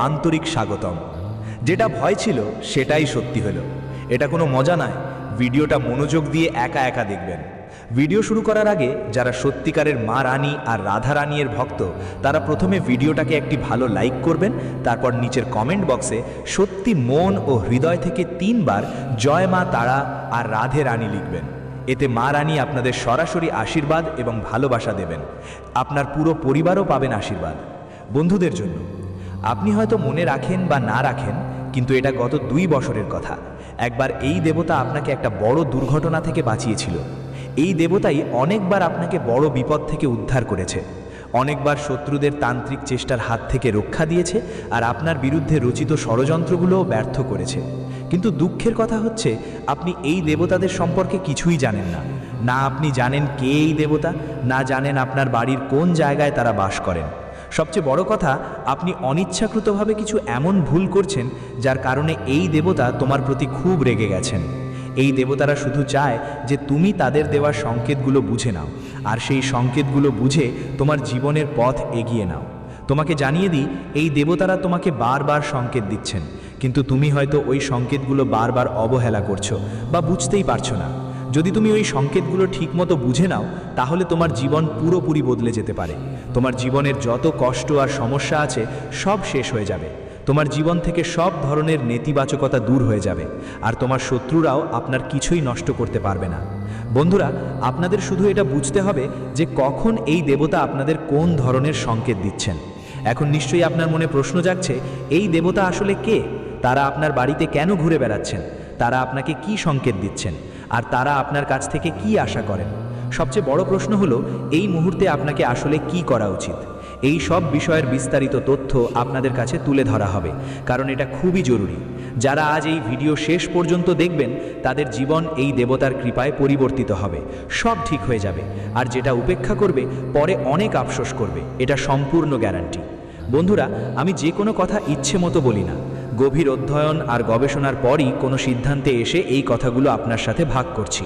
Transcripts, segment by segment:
আন্তরিক স্বাগতম। যেটা ভয় ছিল সেটাই সত্যি হলো। এটা কোনো মজা নয়, ভিডিওটা মনোযোগ দিয়ে একা একা দেখবেন। ভিডিও শুরু করার আগে যারা সত্যিকারের মা রানী আর রাধা রানীর ভক্ত, তারা প্রথমে ভিডিওটাকে একটি ভালো লাইক করবেন, তারপর নিচের কমেন্ট বক্সে সত্যি মন ও হৃদয় থেকে 3 বার জয় মা তারা আর রাধে রানী লিখবেন। এতে মা রানী আপনাদের সরাসরি আশীর্বাদ এবং ভালোবাসা দেবেন। আপনার পুরো পরিবারও পাবেন আশীর্বাদ। বন্ধুদের জন্য, আপনি হয়তো মনে রাখেন বা না রাখেন, কিন্তু এটা গত 2 বছরের কথা। একবার এই দেবতা আপনাকে একটা বড় দুর্ঘটনা থেকে বাঁচিয়েছিল। এই দেবতাই অনেকবার আপনাকে বড় বিপদ থেকে উদ্ধার করেছে, অনেকবার শত্রুদের তান্ত্রিক চেষ্টার হাত থেকে রক্ষা দিয়েছে, আর আপনার বিরুদ্ধে রচিত ষড়যন্ত্রগুলোও ব্যর্থ করেছে। কিন্তু দুঃখের কথা হচ্ছে, আপনি এই দেবতাদের সম্পর্কে কিছুই জানেন না। না আপনি জানেন কে এই দেবতা, না জানেন আপনার বাড়ির কোন জায়গায় তারা বাস করেন। সবচেয়ে বড় কথা, আপনি অনিচ্ছাকৃতভাবে কিছু এমন ভুল করছেন যার কারণে এই দেবতা তোমার প্রতি খুব রেগে গেছেন। এই দেবতারা শুধু চায় যে তুমি তাদের দেওয়া সংকেতগুলো বুঝে নাও, আর সেই সংকেতগুলো বুঝে তোমার জীবনের পথ এগিয়ে নাও। তোমাকে জানিয়ে দিই, এই দেবতারা তোমাকে বারবার সংকেত দিচ্ছেন, কিন্তু তুমি হয়তো ওই সংকেতগুলো বারবার অবহেলা করছো বা বুঝতেই পারছো না। যদি তুমি ওই সংকেতগুলো ঠিকমতো বুঝে নাও, তাহলে তোমার জীবন পুরোপুরি বদলে যেতে পারে। তোমার জীবনের যত কষ্ট আর সমস্যা আছে সব শেষ হয়ে যাবে। তোমার জীবন থেকে সব ধরনের নেতিবাচকতা দূর হয়ে যাবে, আর তোমার শত্রুরাও আপনার কিছুই নষ্ট করতে পারবে না। বন্ধুরা, আপনাদের শুধু এটা বুঝতে হবে যে কখন এই দেবতা আপনাদের কোন ধরনের সংকেত দিচ্ছেন। এখন নিশ্চয়ই আপনার মনে প্রশ্ন জাগছে, এই দেবতা আসলে কে? তারা আপনার বাড়িতে কেন ঘুরে বেড়াচ্ছেন? তারা আপনাকে কি সংকেত দিচ্ছেন? আর তারা আপনার কাছ থেকে কি আশা করেন? সবচেয়ে বড় প্রশ্ন হলো, এই মুহূর্তে আপনাকে আসলে কি করা উচিত? এই সব বিষয়ের বিস্তারিত তথ্য আপনাদের কাছে তুলে ধরা হবে, কারণ এটা খুবই জরুরি। যারা আজ এই ভিডিও শেষ পর্যন্ত দেখবেন, তাদের জীবন এই দেবতার কৃপায় পরিবর্তিত হবে, সব ঠিক হয়ে যাবে। আর যেটা উপেক্ষা করবে, পরে অনেক আফসোস করবে, এটা সম্পূর্ণ গ্যারান্টি। বন্ধুরা, আমি যে কোনো কথা ইচ্ছে মতো বলি না। গভীর অধ্যয়ন আর গবেষণার পরই কোনো সিদ্ধান্তে এসে এই কথাগুলো আপনার সাথে ভাগ করছি।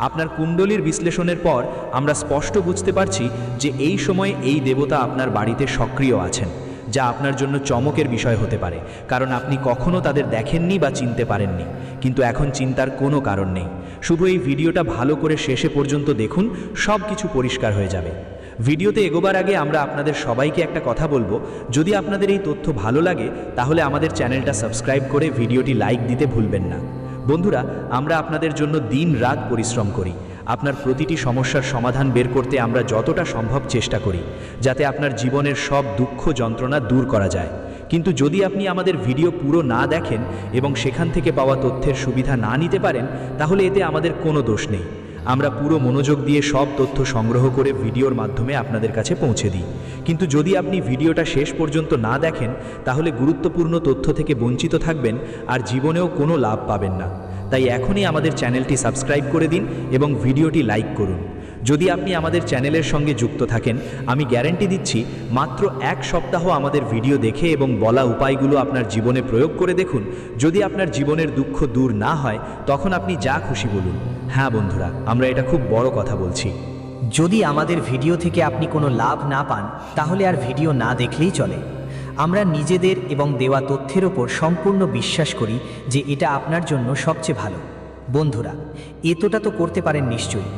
আপনার কুণ্ডলীর বিশ্লেষণের পর আমরা স্পষ্ট বুঝতে পারছি যে এই সময়ে এই দেবতা আপনার বাড়িতে সক্রিয় আছেন, যা আপনার জন্য চমকের বিষয় হতে পারে, কারণ আপনি কখনো তাদের দেখেননি বা চিনতে পারেননি। কিন্তু এখন চিন্তার কোনো কারণ নেই। শুধু এই ভিডিওটা ভালো করে শেষে পর্যন্ত দেখুন, সব কিছু পরিষ্কার হয়ে যাবে। ভিডিওতে এগোবার আগে আমরা আপনাদের সবাইকে একটা কথা বলবো, যদি আপনাদের এই তথ্য ভালো লাগে তাহলে আমাদের চ্যানেলটা সাবস্ক্রাইব করে ভিডিওটি লাইক দিতে ভুলবেন না। বন্ধুরা, আমরা আপনাদের জন্য দিন রাত পরিশ্রম করি। আপনার প্রতিটি সমস্যার সমাধান বের করতে আমরা যতটা সম্ভব চেষ্টা করি, যাতে আপনার জীবনের সব দুঃখ যন্ত্রণা দূর করা যায়। কিন্তু যদি আপনি আমাদের ভিডিও পুরো না দেখেন এবং সেখান থেকে পাওয়া তথ্যের সুবিধা না নিতে পারেন, তাহলে এতে আমাদের কোনো দোষ নেই। আমরা পুরো মনোযোগ দিয়ে সব তথ্য সংগ্রহ করে ভিডিওর মাধ্যমে আপনাদের কাছে পৌঁছে দিই। কিন্তু যদি আপনি ভিডিওটা শেষ পর্যন্ত না দেখেন, তাহলে গুরুত্বপূর্ণ তথ্য থেকে বঞ্চিত থাকবেন আর জীবনেও কোনো লাভ পাবেন না। তাই এখনই আমাদের চ্যানেলটি সাবস্ক্রাইব করে দিন এবং ভিডিওটি লাইক করুন। যদি আপনি আমাদের চ্যানেলের সঙ্গে যুক্ত থাকেন, আমি গ্যারান্টি দিচ্ছি, মাত্র 1 সপ্তাহ আমাদের ভিডিও দেখে এবং বলা উপায়গুলো আপনার জীবনে প্রয়োগ করে দেখুন। যদি আপনার জীবনের দুঃখ দূর না হয়, তখন আপনি যা খুশি বলুন। হ্যাঁ বন্ধুরা, আমরা এটা খুব বড় কথা বলছি। যদি আমাদের ভিডিও থেকে আপনি কোনো লাভ না পান, তাহলে আর ভিডিও না দেখলেই চলে। আমরা নিজেদের এবং দেওয়া তথ্যের ওপর সম্পূর্ণ বিশ্বাস করি যে এটা আপনার জন্য সবচেয়ে ভালো। বন্ধুরা, এতটা তো করতে পারেন নিশ্চয়ই।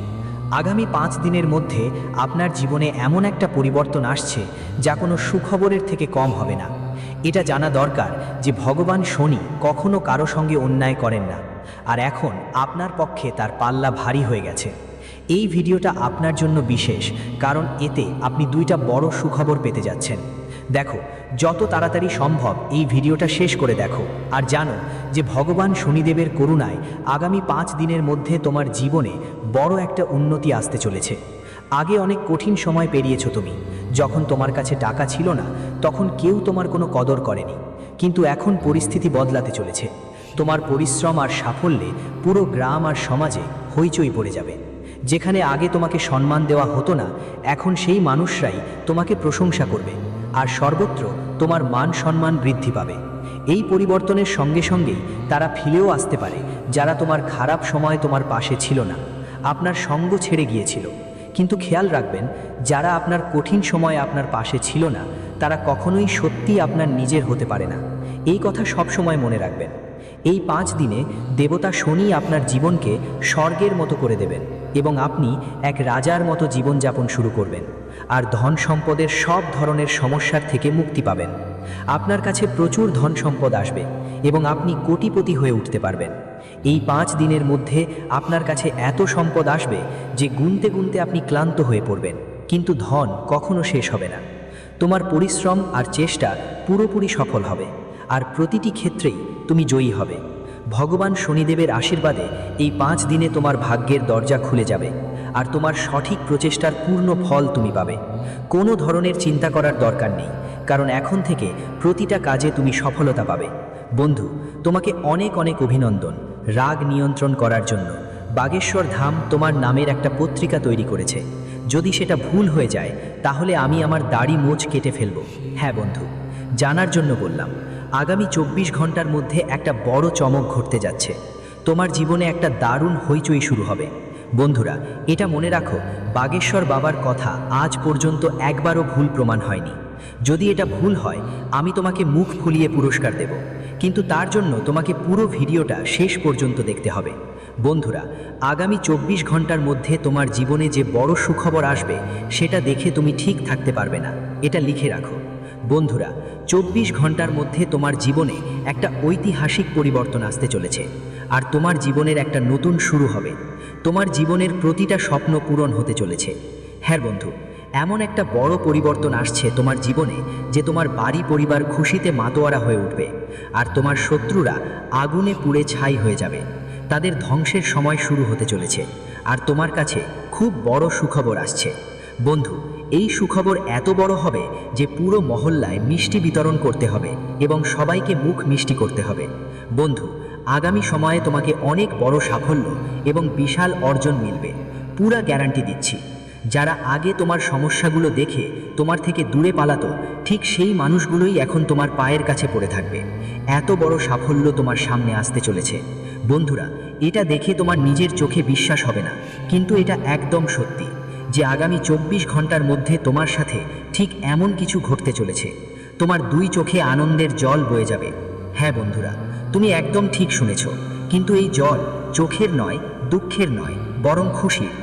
আগামী 5 দিনের মধ্যে আপনার জীবনে এমন একটা পরিবর্তন আসছে যা কোনো সুখবরের থেকে কম হবে না। এটা জানা দরকার যে ভগবান শনি কখনো কারো সঙ্গে অন্যায় করেন না, আর এখন আপনার পক্ষে তার পাল্লা ভারী হয়ে গেছে। এই ভিডিওটা আপনার জন্য বিশেষ, কারণ এতে আপনি 2টা বড় সুখবর পেতে যাচ্ছেন। দেখো, যত তাড়াতাড়ি সম্ভব এই ভিডিওটা শেষ করে দেখো, আর জানো যে ভগবান শনিদেবের করুণায় আগামী 5 দিনের মধ্যে তোমার জীবনে বড় একটা উন্নতি আসতে চলেছে। আগে অনেক কঠিন সময় পেরিয়েছো তুমি। যখন তোমার কাছে টাকা ছিল না, তখন কেউ তোমার কোনো কদর করেনি। কিন্তু এখন পরিস্থিতি বদলাতে চলেছে। তোমার পরিশ্রম আর সাফল্যে পুরো গ্রাম আর সমাজে হইচই পড়ে যাবে। যেখানে আগে তোমাকে সম্মান দেওয়া হতো না, এখন সেই মানুষরাই তোমাকে প্রশংসা করবে, আর সর্বত্র তোমার মান সম্মান বৃদ্ধি পাবে। এই পরিবর্তনের সঙ্গে সঙ্গেই তারা ফিরেও আসতে পারে যারা তোমার খারাপ সময় তোমার পাশে ছিল না, আপনার সঙ্গ ছেড়ে গিয়েছিল। কিন্তু খেয়াল রাখবেন, যারা আপনার কঠিন সময়ে আপনার পাশে ছিল না, তারা কখনোই সত্যি আপনার নিজের হতে পারে না। এই কথা সবসময় মনে রাখবেন। এই 5 দিনে দেবতা শনি আপনার জীবনকে স্বর্গের মতো করে দেবেন এবং আপনি এক রাজার মতো জীবনযাপন শুরু করবেন আর ধন সম্পদের সব ধরনের সমস্যার থেকে মুক্তি পাবেন। আপনার কাছে প্রচুর ধন সম্পদ আসবে এবং আপনি কোটিপতি হয়ে উঠতে পারবেন। এই 5 দিনের মধ্যে আপনার কাছে এত সম্পদ আসবে যে গুনতে গুনতে আপনি ক্লান্ত হয়ে পড়বেন, কিন্তু ধন কখনো শেষ হবে না। তোমার পরিশ্রম আর চেষ্টা পুরোপুরি সফল হবে আর প্রতিটি ক্ষেত্রেই তুমি জয়ী হবে। ভগবান শনিদেবের আশীর্বাদে এই 5 দিনে তোমার ভাগ্যের দরজা খুলে যাবে আর তোমার সঠিক প্রচেষ্টার পূর্ণ ফল তুমি পাবে। কোনো ধরনের চিন্তা করার দরকার নেই, কারণ এখন থেকে প্রতিটা কাজে তুমি সফলতা পাবে। বন্ধু, তোমাকে অনেক অনেক অভিনন্দন রাগ নিয়ন্ত্রণ করার জন্য। বাগেশ্বর ধাম তোমার নামের একটা পত্রিকা তৈরি করেছে। যদি সেটা ভুল হয়ে যায় তাহলে আমি আমার দাড়ি মোচ কেটে ফেলব। হ্যাঁ বন্ধু, জানার জন্য বললাম। আগামী 24 ঘন্টার মধ্যে একটা বড় চমক ঘটতে যাচ্ছে। তোমার জীবনে একটা দারুণ হইচই শুরু হবে। বন্ধুরা, এটা মনে রাখো, বাগেশ্বর বাবার কথা আজ পর্যন্ত একবারও ভুল প্রমাণ হয়নি। যদি এটা ভুল হয় আমি তোমাকে মুখ ফুলিয়ে পুরস্কার দেব, কিন্তু তার জন্য তোমাকে পুরো ভিডিওটা শেষ পর্যন্ত দেখতে হবে। বন্ধুরা, আগামী 24 ঘন্টার মধ্যে তোমার জীবনে যে বড় সুখবর আসবে সেটা দেখে তুমি ঠিক থাকতে পারবে না। এটা লিখে রাখো। বন্ধুরা, 24 ঘন্টার মধ্যে তোমার জীবনে একটা ঐতিহাসিক পরিবর্তন আসতে চলেছে আর তোমার জীবনের একটা নতুন শুরু হবে। তোমার জীবনের প্রতিটা স্বপ্ন পূরণ হতে চলেছে। হ্যাঁ বন্ধু, এমন একটা বড় পরিবর্তন আসছে তোমার জীবনে যে তোমার বাড়ি পরিবার খুশিতে মাতোয়ারা হয়ে উঠবে আর তোমার শত্রুরা আগুনে পুড়ে ছাই হয়ে যাবে। তাদের ধ্বংসের সময় শুরু হতে চলেছে আর তোমার কাছে খুব বড় সুখবর আসছে। বন্ধু, এই সুখবর এত বড় হবে যে পুরো মহল্লায় মিষ্টি বিতরণ করতে হবে এবং সবাইকে মুখ মিষ্টি করতে হবে। বন্ধু, আগামী সময়ে তোমাকে অনেক বড় সাফল্য এবং বিশাল অর্জন মিলবে, পুরা গ্যারান্টি দিচ্ছি। যারা আগে তোমার সমস্যাগুলো দেখে তোমার থেকে দূরে পালাতো, ঠিক সেই মানুষগুলোই এখন তোমার পায়ের কাছে পড়ে থাকবে। এত বড় সাফল্য তোমার সামনে আসতে চলেছে। বন্ধুরা, এটা দেখে তোমার নিজের চোখে বিশ্বাস হবে না, কিন্তু এটা একদম সত্যি যে আগামী 24 ঘন্টার মধ্যে তোমার সাথে ঠিক এমন কিছু ঘটতে চলেছে। তোমার 2 চোখে আনন্দের জল বয়ে যাবে। হ্যাঁ বন্ধুরা, তুমি একদম ঠিক শুনেছ, কিন্তু এই জল চোখের নয়, দুঃখের নয়, বরং খুশির।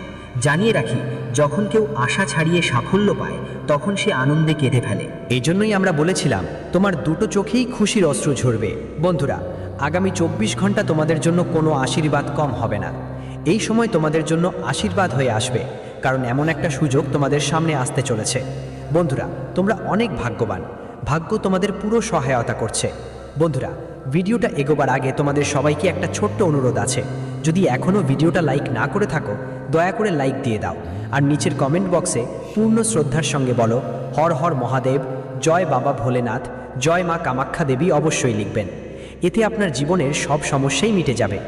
জানিয়ে রাখি, যখন কেউ আশা ছাড়িয়ে সাফল্য পায় তখন সে আনন্দে কেঁদে ফেলে। এই জন্যই আমরা বলেছিলাম তোমার 2টো চোখেই খুশির অশ্রু ঝরবে। বন্ধুরা, আগামী 24 ঘন্টা তোমাদের জন্য কোনো আশীর্বাদ কম হবে না। এই সময় তোমাদের জন্য আশীর্বাদ হয়ে আসবে, কারণ এমন একটা সুযোগ তোমাদের সামনে আসতে চলেছে। বন্ধুরা, তোমরা অনেক ভাগ্যবান, ভাগ্য তোমাদের পুরো সহায়তা করছে। বন্ধুরা, ভিডিওটা এগোবার আগে তোমাদের সবাইকে একটা ছোট্ট অনুরোধ আছে। যদি এখনও ভিডিওটা লাইক না করে থাকো, দয়া করে লাইক দিয়ে দাও আর নিচের কমেন্ট বক্সে পূর্ণ শ্রদ্ধার সঙ্গে বলো হর হর মহাদেব, জয় বাবা ভোলেনাথ, জয় মা কামাখ্যা দেবী অবশ্যই লিখবেন। এতে আপনার জীবনের সব সমস্যাই মিটে যাবে,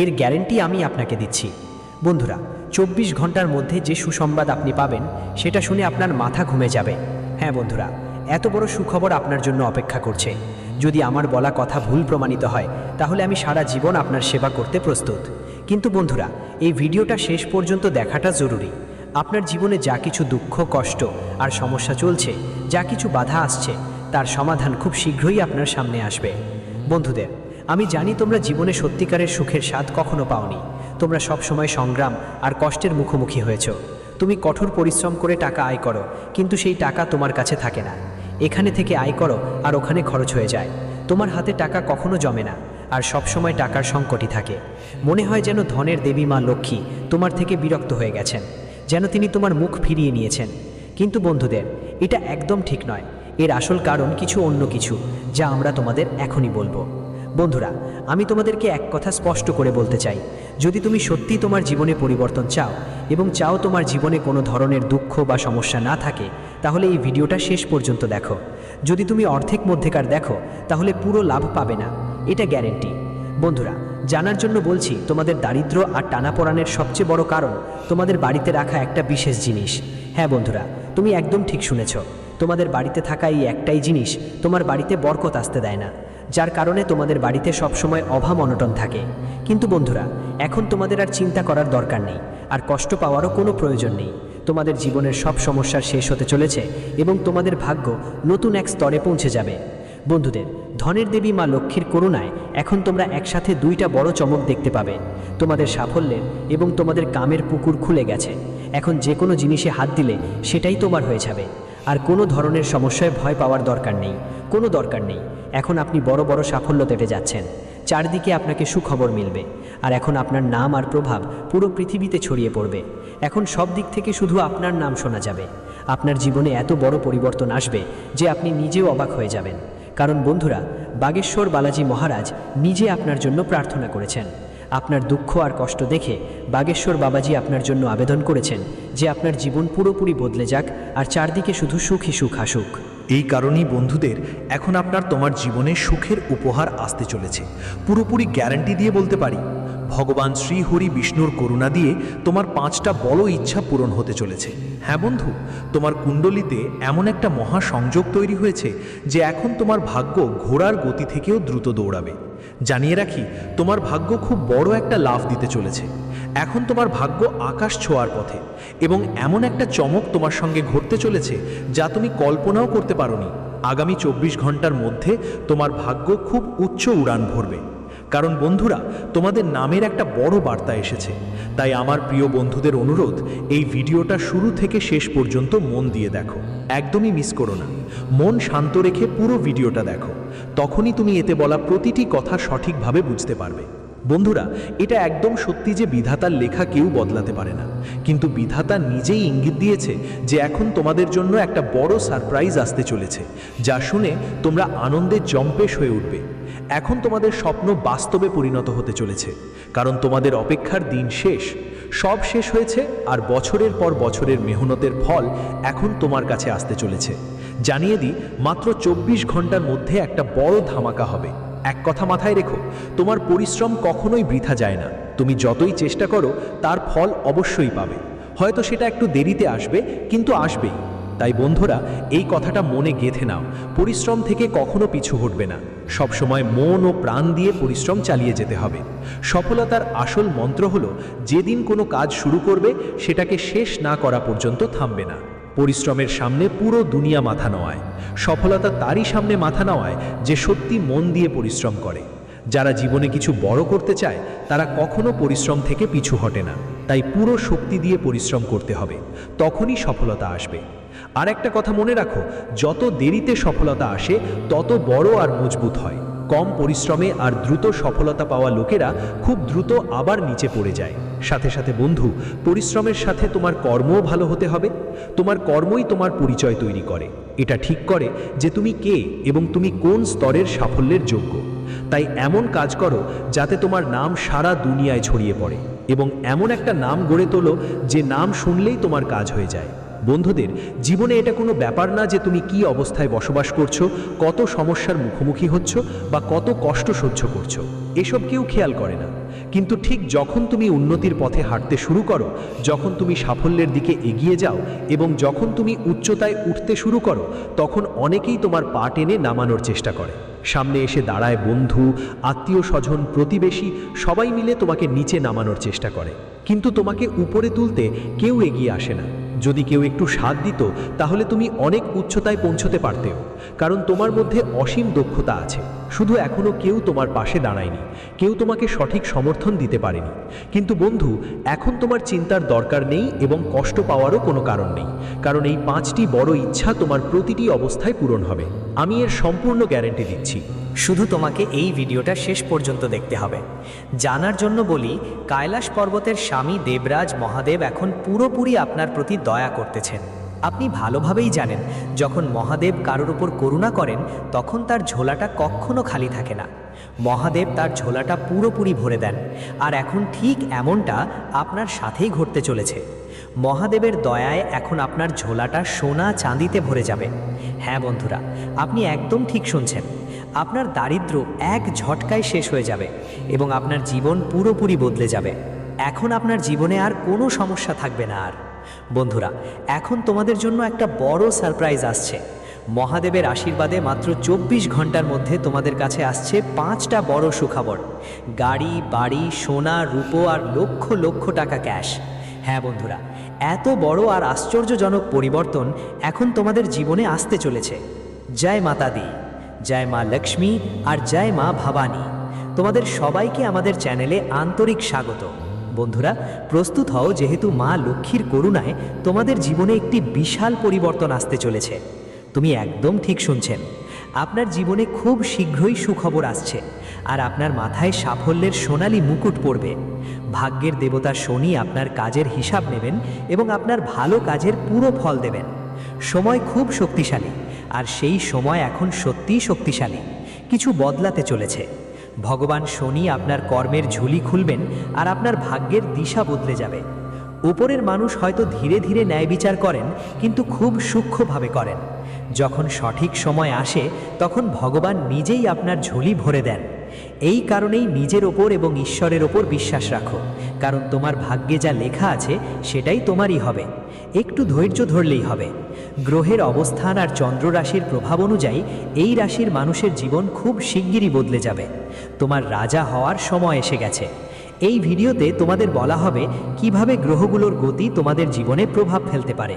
এর গ্যারেন্টি আমি আপনাকে দিচ্ছি। বন্ধুরা, 24 ঘন্টার মধ্যে যে সুসংবাদ আপনি পাবেন সেটা শুনে আপনার মাথা ঘুমে যাবে। হ্যাঁ বন্ধুরা, এত বড় সুখবর আপনার জন্য অপেক্ষা করছে। যদি আমার বলা কথা ভুল প্রমাণিত হয় তাহলে আমি সারা জীবন আপনার সেবা করতে প্রস্তুত। কিন্তু বন্ধুরা, এই ভিডিওটা শেষ পর্যন্ত দেখাটা জরুরি। আপনার জীবনে যা কিছু দুঃখ, কষ্ট আর সমস্যা চলছে, যা কিছু বাধা আসছে, তার সমাধান খুব শীঘ্রই আপনার সামনে আসবে। বন্ধুদের, আমি জানি তোমরা জীবনে সত্যিকারের সুখের স্বাদ কখনো পাওনি। তোমরা সবসময় সংগ্রাম আর কষ্টের মুখোমুখি হয়েছ। তুমি কঠোর পরিশ্রম করে টাকা আয় করো, কিন্তু সেই টাকা তোমার কাছে থাকে না। এখানে থেকে আয় করো আর ওখানে খরচ হয়ে যায়। তোমার হাতে টাকা কখনো জমে না আর সবসময় টাকার সংকটই থাকে। মনে হয় যেন ধনের দেবী মা লক্ষ্মী তোমার থেকে বিরক্ত হয়ে গেছেন, যেন তিনি তোমার মুখ ফিরিয়ে নিয়েছেন। কিন্তু বন্ধুদের, এটা একদম ঠিক নয়। এর আসল কারণ কিছু অন্য কিছু, যা আমরা তোমাদের এখনই বলবো। বন্ধুরা, আমি তোমাদেরকে এক কথা স্পষ্ট করে বলতে চাই, যদি তুমি সত্যি তোমার জীবনে পরিবর্তন চাও এবং চাও তোমার জীবনে কোনো ধরনের দুঃখ বা সমস্যা না থাকে, তাহলে এই ভিডিওটা শেষ পর্যন্ত দেখো। যদি তুমি অর্ধেক মধ্যেকার দেখো তাহলে পুরো লাভ পাবে না, এটা গ্যারেন্টি। বন্ধুরা, জানার জন্য বলছি, তোমাদের দারিদ্র্য আর টানাপোড়ানের সবচেয়ে বড় কারণ তোমাদের বাড়িতে রাখা একটা বিশেষ জিনিস। হ্যাঁ বন্ধুরা, তুমি একদম ঠিক শুনেছ। তোমাদের বাড়িতে থাকা এই একটাই জিনিস তোমার বাড়িতে বরকত আসতে দেয় না, যার কারণে তোমাদের বাড়িতে সবসময় অভাব অনটন থাকে। কিন্তু বন্ধুরা, এখন তোমাদের আর চিন্তা করার দরকার নেই আর কষ্ট পাওয়ারও কোনো প্রয়োজন নেই। তোমাদের জীবনের সব সমস্যার শেষ হতে চলেছে এবং তোমাদের ভাগ্য নতুন এক স্তরে পৌঁছে যাবে। বন্ধুদের, ধনের দেবী মা লক্ষ্মীর করুণায় এখন তোমরা একসাথে দুইটা বড় চমক দেখতে পাবে। তোমাদের সাফল্যের এবং তোমাদের কামের পুকুর খুলে গেছে। এখন যে কোনো জিনিসে হাত দিলে সেটাই তোমার হয়ে যাবে। আর কোনো ধরনের সমস্যায় ভয় পাওয়ার দরকার নেই, কোনো দরকার নেই। এখন আপনি বড় বড় সাফল্য পেতে যাচ্ছেন। চারদিকে আপনাকে সুখবর মিলবে। আর এখন আপনার নাম আর প্রভাব পুরো পৃথিবীতে ছড়িয়ে পড়বে। এখন সব দিক থেকে শুধু আপনার নাম শোনা যাবে। আপনার জীবনে এত বড় পরিবর্তন আসবে যে আপনি নিজেও অবাক হয়ে যাবেন। কারণ বন্ধুরা, বাগেশ্বর বালাজি মহারাজ নিজে আপনার জন্য প্রার্থনা করেছেন। আপনার দুঃখ আর কষ্ট দেখে বাগেশ্বর বাবাজি আপনার জন্য আবেদন করেছেন যে আপনার জীবন পুরোপুরি বদলে যাক আর চারদিকে শুধু সুখই সুখ আসুক। এই কারণেই বন্ধুদের, এখন আপনার তোমার জীবনে সুখের উপহার আসতে চলেছে। পুরোপুরি গ্যারান্টি দিয়ে বলতে পারি, ভগবান শ্রীহরি বিষ্ণুর করুণা দিয়ে তোমার 5টা বড় ইচ্ছা পূরণ হতে চলেছে। হ্যাঁ বন্ধু, তোমার কুণ্ডলিতে এমন একটা মহা সংযোগ তৈরি হয়েছে যে এখন তোমার ভাগ্য ঘোড়ার গতি থেকেও দ্রুত দৌড়াবে। জানিয়ে রাখি, তোমার ভাগ্য খুব বড় একটা লাফ দিতে চলেছে। এখন তোমার ভাগ্য আকাশ ছোঁয়ার পথে এবং এমন একটা চমক তোমার সঙ্গে ঘটতে চলেছে যা তুমি কল্পনাও করতে পারোনি। আগামী 24 ঘন্টার মধ্যে তোমার ভাগ্য খুব উচ্চ উড়ান ভরবে। কারণ বন্ধুরা, তোমাদের নামের একটা বড় বার্তা এসেছে। তাই আমার প্রিয় বন্ধুদের অনুরোধ, এই ভিডিওটা শুরু থেকে শেষ পর্যন্ত মন দিয়ে দেখো, একদমই মিস করো না। মন শান্ত রেখে পুরো ভিডিওটা দেখো, তখনই তুমি এতে বলা প্রতিটি কথা সঠিকভাবে বুঝতে পারবে। বন্ধুরা, এটা একদম সত্যি যে বিধাতার লেখা কেউ বদলাতে পারে না, কিন্তু বিধাতা নিজেই ইঙ্গিত দিয়েছে যে এখন তোমাদের জন্য একটা বড় সারপ্রাইজ আসতে চলেছে, যা শুনে তোমরা আনন্দে জম্পেশ হয়ে উঠবে। এখন তোমাদের স্বপ্ন বাস্তবে পরিণত হতে চলেছে, কারণ তোমাদের অপেক্ষার দিন শেষ। সব শেষ হয়েছে আর বছরের পর বছরের মেহনতের ফল এখন তোমার কাছে আসতে চলেছে। জানিয়ে দিই, মাত্র 24 ঘন্টার মধ্যে একটা বড় ধামাকা হবে। এক কথা মাথায় রেখো, তোমার পরিশ্রম কখনোই বৃথা যায় না। তুমি যতই চেষ্টা করো তার ফল অবশ্যই পাবে। হয়তো সেটা একটু দেরিতে আসবে, কিন্তু আসবেই। তাই বন্ধুরা, এই কথাটা মনে গেঁথে নাও, পরিশ্রম থেকে কখনো পিছু হটবে না। সবসময় মন ও প্রাণ দিয়ে পরিশ্রম চালিয়ে যেতে হবে। সফলতার আসল মন্ত্র হলো, যেদিন কোনো কাজ শুরু করবে সেটাকে শেষ না করা পর্যন্ত থামবে না। পরিশ্রমের সামনে পুরো দুনিয়া মাথা নোয়ায়। সফলতা তারই সামনে মাথা নোয়ায় যে সত্যি মন দিয়ে পরিশ্রম করে। যারা জীবনে কিছু বড় করতে চায় তারা কখনো পরিশ্রম থেকে পিছু হটে না। তাই পুরো শক্তি দিয়ে পরিশ্রম করতে হবে, তখনই সফলতা আসবে। আর একটা কথা মনে রাখো, যত দেরিতে সফলতা আসে তত বড় আর মজবুত হয়। কম পরিশ্রমে আর দ্রুত সফলতা পাওয়া লোকেরা খুব দ্রুত আবার নিচে পড়ে যায়। সাথে সাথে বন্ধু, পরিশ্রমের সাথে তোমার কর্মও ভালো হতে হবে। তোমার কর্মই তোমার পরিচয় তৈরি করে। এটা ঠিক করে যে তুমি কে এবং তুমি কোন স্তরের সাফল্যের যোগ্য। তাই এমন কাজ করো যাতে তোমার নাম সারা দুনিয়ায় ছড়িয়ে পড়ে এবং এমন একটা নাম গড়ে তোলো যে নাম শুনলেই তোমার কাজ হয়ে যায়। বন্ধুদের, জীবনে এটা কোনো ব্যাপার না যে তুমি কি অবস্থায় বসবাস করছো, কত সমস্যার মুখোমুখি হচ্ছ বা কত কষ্ট সহ্য করছো, এসব কেউ খেয়াল করে না। কিন্তু ঠিক যখন তুমি উন্নতির পথে হাঁটতে শুরু করো, যখন তুমি সাফল্যের দিকে এগিয়ে যাও এবং যখন তুমি উচ্চতায় উঠতে শুরু করো, তখন অনেকেই তোমার পা টেনে নামানোর চেষ্টা করে। সামনে এসে দাঁড়ায় বন্ধু, আত্মীয় স্বজন, প্রতিবেশী, সবাই মিলে তোমাকে নিচে নামানোর চেষ্টা করে। কিন্তু তোমাকে উপরে তুলতে কেউ এগিয়ে আসে না। যদি কেউ একটু সাথ দিত তাহলে তুমি অনেক উচ্চতায় পৌঁছতে পারতেও, কারণ তোমার মধ্যে অসীম দক্ষতা আছে। শুধু এখনো কেউ তোমার পাশে দাঁড়ায়নি, কেউ তোমাকে সঠিক সমর্থন দিতে পারেনি। কিন্তু বন্ধু, এখন তোমার চিন্তার দরকার নেই এবং কষ্ট পাওয়ারও কোনো কারণ নেই, কারণ এই 5টি বড় ইচ্ছা তোমার প্রতিটি অবস্থায় পূরণ হবে। আমি এর সম্পূর্ণ গ্যারান্টি দিচ্ছি। শুধু তোমাকে এই ভিডিওটা শেষ পর্যন্ত দেখতে হবে। জানার জন্য বলি, কৈলাস পর্বতের স্বামী দেবরাজ মহাদেব এখন পুরোপুরি আপনার প্রতি দয়া করতেছেন। আপনি ভালোভাবেই জানেন, যখন মহাদেব কারোর উপর করুণা করেন তখন তার ঝোলাটা কখনো খালি থাকে না। মহাদেব তার ঝোলাটা পুরোপুরি ভরে দেন, আর এখন ঠিক এমনটা আপনার সাথেই ঘটতে চলেছে। মহাদেবের দয়ায় এখন আপনার ঝোলাটা সোনা চাঁদিতে ভরে যাবে। হ্যাঁ বন্ধুরা, আপনি একদম ঠিক শুনছেন। আপনার দারিদ্র্য এক ঝটকায় শেষ হয়ে যাবে এবং আপনার জীবন পুরোপুরি বদলে যাবে। এখন আপনার জীবনে আর কোনো সমস্যা থাকবে না। আর বন্ধুরা, এখন তোমাদের জন্য একটা বড় সারপ্রাইজ আসছে। মহাদেবের আশীর্বাদে মাত্র 24 ঘন্টার মধ্যে তোমাদের কাছে আসছে 5টা বড় সুখবর। গাড়ি, বাড়ি, সোনা, রূপো আর লক্ষ লক্ষ টাকা ক্যাশ। হ্যাঁ বন্ধুরা, এত বড় আর আশ্চর্যজনক পরিবর্তন এখন তোমাদের জীবনে আসতে চলেছে। জয় মাতা দি, জয় মা লক্ষ্মী আর জয় মা ভবানী। তোমাদের সবাইকে আমাদের চ্যানেলে আন্তরিক স্বাগত। বন্ধুরা, প্রস্তুত হও, যেহেতু মা লক্ষ্মীর করুণায় তোমাদের জীবনে একটি বিশাল পরিবর্তন আসতে চলেছে। তুমি একদম ঠিক শুনছেন। আপনার জীবনে খুব শীঘ্রই সুখবর আসছে, আর আপনার মাথায় সাফল্যের সোনালী মুকুট পড়বে। ভাগ্যের দেবতা শনি আপনার কাজের হিসাব নেবেন এবং আপনার ভালো কাজের পুরো ফল দেবেন। সময় খুব শক্তিশালী, আর সেই সময় এখন সত্যিই শক্তিশালী। কিছু বদলাতে চলেছে। ভগবান শনি আপনার কর্মের ঝুলি খুলবেন আর আপনার ভাগ্যের দিশা বদলে যাবে। উপরের মানুষ হয়তো ধীরে ধীরে ন্যায় বিচার করেন, কিন্তু খুব সূক্ষ্মভাবে করেন। যখন সঠিক সময় আসে তখন ভগবান নিজেই আপনার ঝুলি ভরে দেন। এই কারণেই নিজের ওপর এবং ঈশ্বরের ওপর বিশ্বাস রাখো, কারণ তোমার ভাগ্যে যা লেখা আছে সেটাই তোমারই হবে। একটু ধৈর্য ধরলেই হবে। গ্রহের অবস্থান আর চন্দ্র রাশির প্রভাব অনুযায়ী এই রাশির মানুষের জীবন খুব শিগগিরই বদলে যাবে। তোমার রাজা হওয়ার সময় এসে গেছে। এই ভিডিওতে তোমাদের বলা হবে কিভাবে গ্রহগুলোর গতি তোমাদের জীবনে প্রভাব ফেলতে পারে।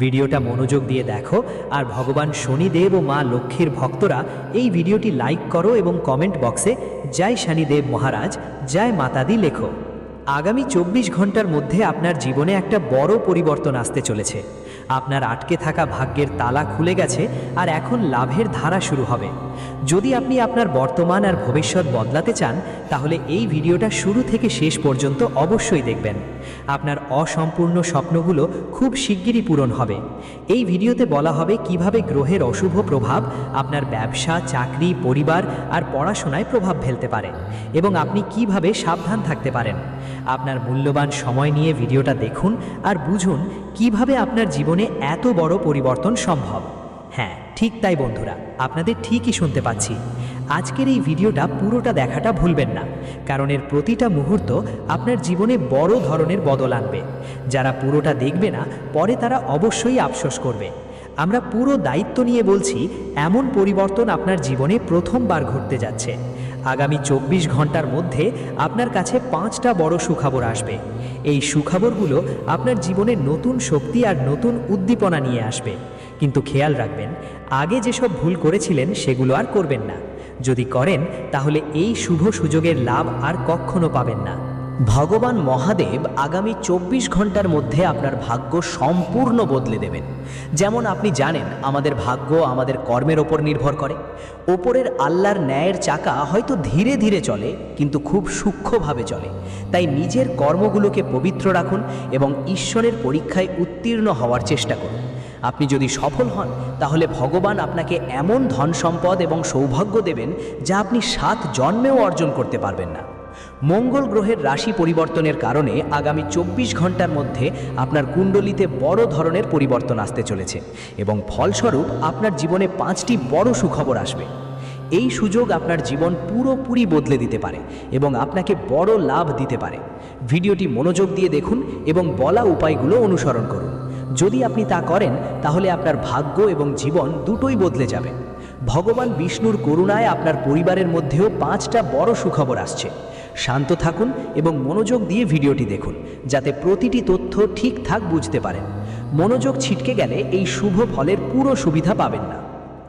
ভিডিওটা মনোযোগ দিয়ে দেখো, আর ভগবান শনিদেব ও মা লক্ষ্মীর ভক্তরা এই ভিডিওটি লাইক করো এবং কমেন্ট বক্সে জয় শনিদেব মহারাজ, জয় মাতাদি লেখো। আগামী 24 ঘন্টার মধ্যে আপনার জীবনে একটা বড় পরিবর্তন আসতে চলেছে। আপনার আটকে থাকা ভাগ্যের তালা খুলে গেছে, আর এখন লাভের ধারা শুরু হবে। যদি আপনি আপনার বর্তমান আর ভবিষ্যৎ বদলাতে চান, তাহলে এই ভিডিওটা শুরু থেকে শেষ পর্যন্ত অবশ্যই দেখবেন। আপনার অসম্পূর্ণ স্বপ্নগুলো খুব শিগগিরই পূরণ হবে। এই ভিডিওতে বলা হবে কিভাবে গ্রহের অশুভ প্রভাব আপনার ব্যবসা, চাকরি, পরিবার আর পড়াশোনায় প্রভাব ফেলতে পারে, এবং আপনি কিভাবে সাবধান থাকতে পারেন। আপনার মূল্যবান সময় নিয়ে ভিডিওটা দেখুন আর বুঝুন কিভাবে আপনার জীবনে এত বড় পরিবর্তন সম্ভব। হ্যাঁ, ঠিক তাই বন্ধুরা, আপনাদের ঠিকই শুনতে পাচ্ছি। আজকের এই ভিডিওটা পুরোটা দেখাটা ভুলবেন না, কারণ এর প্রতিটা মুহূর্ত আপনার জীবনে বড় ধরনের বদল আনবে। যারা পুরোটা দেখবে না, পরে তারা অবশ্যই আফসোস করবে। আমরা পুরো দায়িত্ব নিয়ে বলছি, এমন পরিবর্তন আপনার জীবনে প্রথমবার ঘটতে যাচ্ছে। আগামী 24 ঘন্টার মধ্যে আপনার কাছে 5টা বড় সুখবর আসবে। এই সুখবরগুলো আপনার জীবনে নতুন শক্তি আর নতুন উদ্দীপনা নিয়ে আসবে। কিন্তু খেয়াল রাখবেন, আগে যেসব ভুল করেছিলেন সেগুলো আর করবেন না। যদি করেন, তাহলে এই শুভ সুযোগের লাভ আর কখনো পাবেন না। ভগবান মহাদেব আগামী 24 ঘন্টার মধ্যে আপনার ভাগ্য সম্পূর্ণ বদলে দেবেন। যেমন আপনি জানেন, আমাদের ভাগ্য আমাদের কর্মের ওপর নির্ভর করে। ওপরের আল্লাহর ন্যায়ের চাকা হয়তো ধীরে ধীরে চলে, কিন্তু খুব সূক্ষ্মভাবে চলে। তাই নিজের কর্মগুলোকে পবিত্র রাখুন এবং ঈশ্বরের পরীক্ষায় উত্তীর্ণ হওয়ার চেষ্টা করুন। আপনি যদি সফল হন, তাহলে ভগবান আপনাকে এমন ধন সম্পদ এবং সৌভাগ্য দেবেন যা আপনি 7 জন্মেও অর্জন করতে পারবেন না। মঙ্গল গ্রহের রাশি পরিবর্তনের কারণে আগামী 24 ঘন্টার মধ্যে আপনার কুণ্ডলিতে বড় ধরনের পরিবর্তন আসতে চলেছে, এবং ফলস্বরূপ আপনার জীবনে 5টি বড় সুখবর আসবে। এই সুযোগ আপনার জীবন পুরোপুরি বদলে দিতে পারে এবং আপনাকে বড় লাভ দিতে পারে। ভিডিওটি মনোযোগ দিয়ে দেখুন এবং বলা উপায়গুলো অনুসরণ করুন। যদি আপনি তা করেন, তাহলে আপনার ভাগ্য এবং জীবন দুটোই বদলে যাবে। ভগবান বিষ্ণুর করুণায় আপনার পরিবারের মধ্যেও 5টা বড় সুখবর আসছে। শান্ত থাকুন এবং মনোযোগ দিয়ে ভিডিওটি দেখুন, যাতে প্রতিটি তথ্য ঠিকঠাক বুঝতে পারেন। মনোযোগ ছিটকে গেলে এই শুভ ফলের পুরো সুবিধা পাবেন না।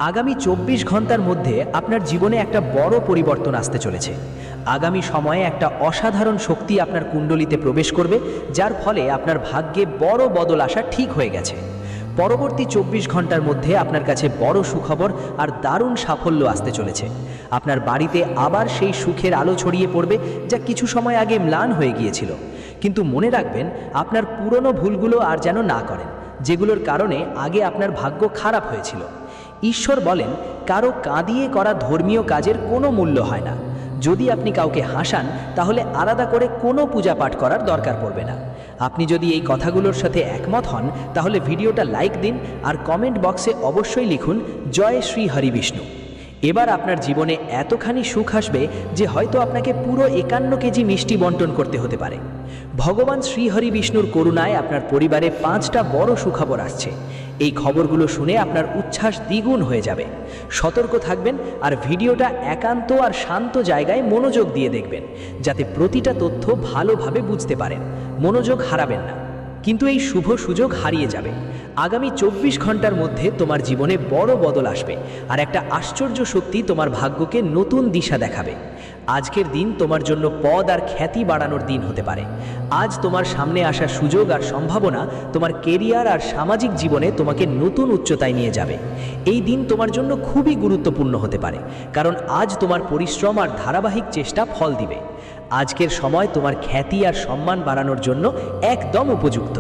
আগামী 24 ঘন্টার মধ্যে আপনার জীবনে একটা বড় পরিবর্তন আসতে চলেছে। আগামী সময়ে একটা অসাধারণ শক্তি আপনার কুণ্ডলিতে প্রবেশ করবে, যার ফলে আপনার ভাগ্যে বড় বদল আসা ঠিক হয়ে গেছে। পরবর্তী 24 ঘন্টার মধ্যে আপনার কাছে বড় সুখবর আর দারুণ সাফল্য আসতে চলেছে। আপনার বাড়িতে আবার সেই সুখের আলো ছড়িয়ে পড়বে, যা কিছু সময় আগে ম্লান হয়ে গিয়েছিল। কিন্তু মনে রাখবেন, আপনার পুরনো ভুলগুলো আর যেন না করেন, যেগুলোর কারণে আগে আপনার ভাগ্য খারাপ হয়েছিল। ঈশ্বর বলেন, কারো কাঁদিয়ে করা ধর্মীয় কাজের কোনো মূল্য হয় না। যদি আপনি কাউকে হাসান, তাহলে আলাদা করে কোনো পূজা পাঠ করার দরকার পড়বে না। আপনি যদি এই কথাগুলোর সাথে একমত হন, তাহলে ভিডিওটা লাইক দিন আর কমেন্ট বক্সে অবশ্যই লিখুন জয় শ্রী হরি বিষ্ণু। এবার আপনার জীবনে এতখানি সুখ আসবে যে হয়তো আপনাকে পুরো 51 কেজি মিষ্টি বন্টন করতে হতে পারে। ভগবান শ্রীহরি বিষ্ণুর করুণায় আপনার পরিবারে 5টা বড় সুখবর আসছে। এই খবরগুলো শুনে আপনার উচ্ছ্বাস দ্বিগুণ হয়ে যাবে। সতর্ক থাকবেন আর ভিডিওটা একান্ত আর শান্ত জায়গায় মনোযোগ দিয়ে দেখবেন, যাতে প্রতিটা তথ্য ভালোভাবে বুঝতে পারেন। মনোযোগ হারাবেন না। কিন্তু এই শুভ সুযোগ হারিয়ে যাবে। আগামী 24 ঘন্টার মধ্যে তোমার জীবনে বড় বদল আসবে, আর একটা আশ্চর্য শক্তি তোমার ভাগ্যকে নতুন দিশা দেখাবে। আজকের দিন তোমার জন্য পদ আর খ্যাতি বাড়ানোর দিন হতে পারে। আজ তোমার সামনে আসা সুযোগ আর সম্ভাবনা তোমার কেরিয়ার আর সামাজিক জীবনে তোমাকে নতুন উচ্চতায় নিয়ে যাবে। এই দিন তোমার জন্য খুবই গুরুত্বপূর্ণ হতে পারে, কারণ আজ তোমার পরিশ্রম আর ধারাবাহিক চেষ্টা ফল দিবে। আজকের সময় তোমার খ্যাতি আর সম্মান বাড়ানোর জন্য একদম উপযুক্ত।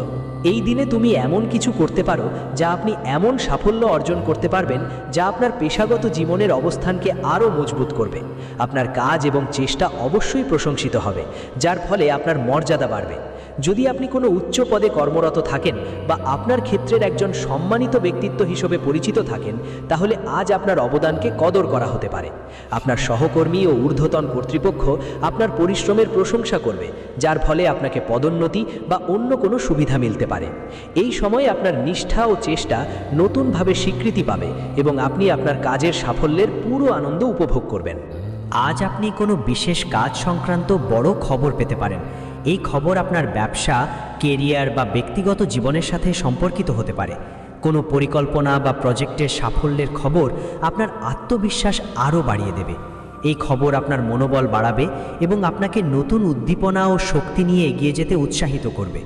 এই দিনে তুমি এমন কিছু করতে পারো যা আপনি এমন সাফল্য অর্জন করতে পারবেন যা আপনার পেশাগত জীবনের অবস্থানকে আরও মজবুত করবে। আপনার কাজ এবং চেষ্টা অবশ্যই প্রশংসিত হবে, যার ফলে আপনার মর্যাদা বাড়বে। যদি আপনি কোনো উচ্চ পদে কর্মরত থাকেন বা আপনার ক্ষেত্রের একজন সম্মানিত ব্যক্তিত্ব হিসেবে পরিচিত থাকেন, তাহলে আজ আপনার অবদানকে কদর করা হতে পারে। আপনার সহকর্মী ও ঊর্ধ্বতন কর্তৃপক্ষ আপনার পরিশ্রমের প্রশংসা করবে, যার ফলে আপনাকে পদোন্নতি বা অন্য কোনো সুবিধা মিলতে পারে। এই সময় আপনার নিষ্ঠা ও চেষ্টা নতুনভাবে স্বীকৃতি পাবে এবং আপনি আপনার কাজের সাফল্যের পুরো আনন্দ উপভোগ করবেন। আজ আপনি কোনো বিশেষ কাজ সংক্রান্ত বড় খবর পেতে পারেন। এই খবর আপনার ব্যবসা, কেরিয়ার বা ব্যক্তিগত জীবনের সাথে সম্পর্কিত হতে পারে। কোনো পরিকল্পনা বা প্রজেক্টের সাফল্যের খবর আপনার আত্মবিশ্বাস আরও বাড়িয়ে দেবে। এই খবর আপনার মনোবল বাড়াবে এবং আপনাকে নতুন উদ্দীপনা ও শক্তি নিয়ে এগিয়ে যেতে উৎসাহিত করবে।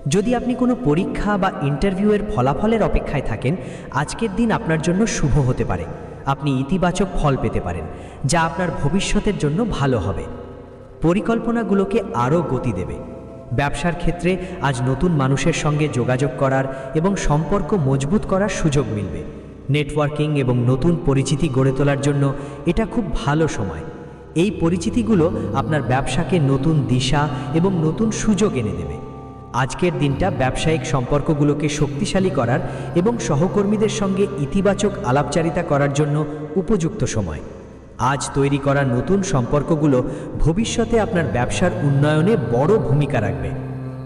যদি আপনি কোনো পরীক্ষা বা ইন্টারভিউয়ের ফলাফলের অপেক্ষায় থাকেন, আজকের দিন আপনার জন্য শুভ হতে পারে। আপনি ইতিবাচক ফল পেতে পারেন, যা আপনার ভবিষ্যতের জন্য ভালো হবে। পরিকল্পনাগুলোকে আরও গতি দেবে। ব্যবসার ক্ষেত্রে আজ নতুন মানুষের সঙ্গে যোগাযোগ করার এবং সম্পর্ক মজবুত করার সুযোগ মিলবে। নেটওয়ার্কিং এবং নতুন পরিচিতি গড়ে তোলার জন্য এটা খুব ভালো সময়। এই পরিচিতিগুলো আপনার ব্যবসাকে নতুন দিশা এবং নতুন সুযোগ এনে দেবে। আজকের দিনটা ব্যবসায়িক সম্পর্কগুলোকে শক্তিশালী করার এবং সহকর্মীদের সঙ্গে ইতিবাচক আলাপচারিতা করার জন্য উপযুক্ত সময়। আজ তৈরি করা নতুন সম্পর্কগুলো ভবিষ্যতে আপনার ব্যবসার উন্নয়নে বড় ভূমিকা রাখবে।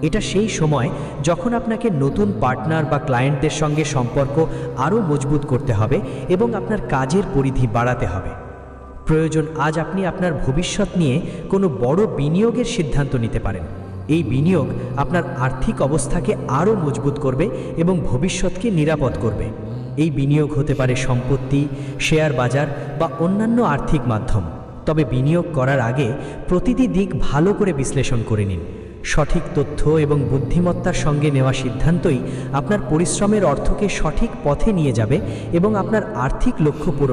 এটা সেই সময় যখন আপনাকে নতুন পার্টনার বা ক্লায়েন্টদের সঙ্গে সম্পর্ক আরও মজবুত করতে হবে এবং আপনার কাজের পরিধি বাড়াতে হবে। প্রয়োজন আজ আপনি আপনার ভবিষ্যৎ নিয়ে কোনো বড় বিনিয়োগের সিদ্ধান্ত নিতে পারেন। এই বিনিয়োগ আপনার আর্থিক অবস্থাকে আরও মজবুত করবে এবং ভবিষ্যৎকে নিরাপদ করবে। এই বিনিয়োগ হতে পারে সম্পত্তি, শেয়ার বাজার বা অন্যান্য আর্থিক মাধ্যম। তবে বিনিয়োগ করার আগে প্রতিটি দিক ভালো করে বিশ্লেষণ করে নিন। সঠিক তথ্য এবং বুদ্ধিমত্তার সঙ্গে নেওয়া সিদ্ধান্তই আপনার পরিশ্রমের অর্থকে সঠিক পথে নিয়ে যাবে এবং আপনার আর্থিক লক্ষ্য পূরণে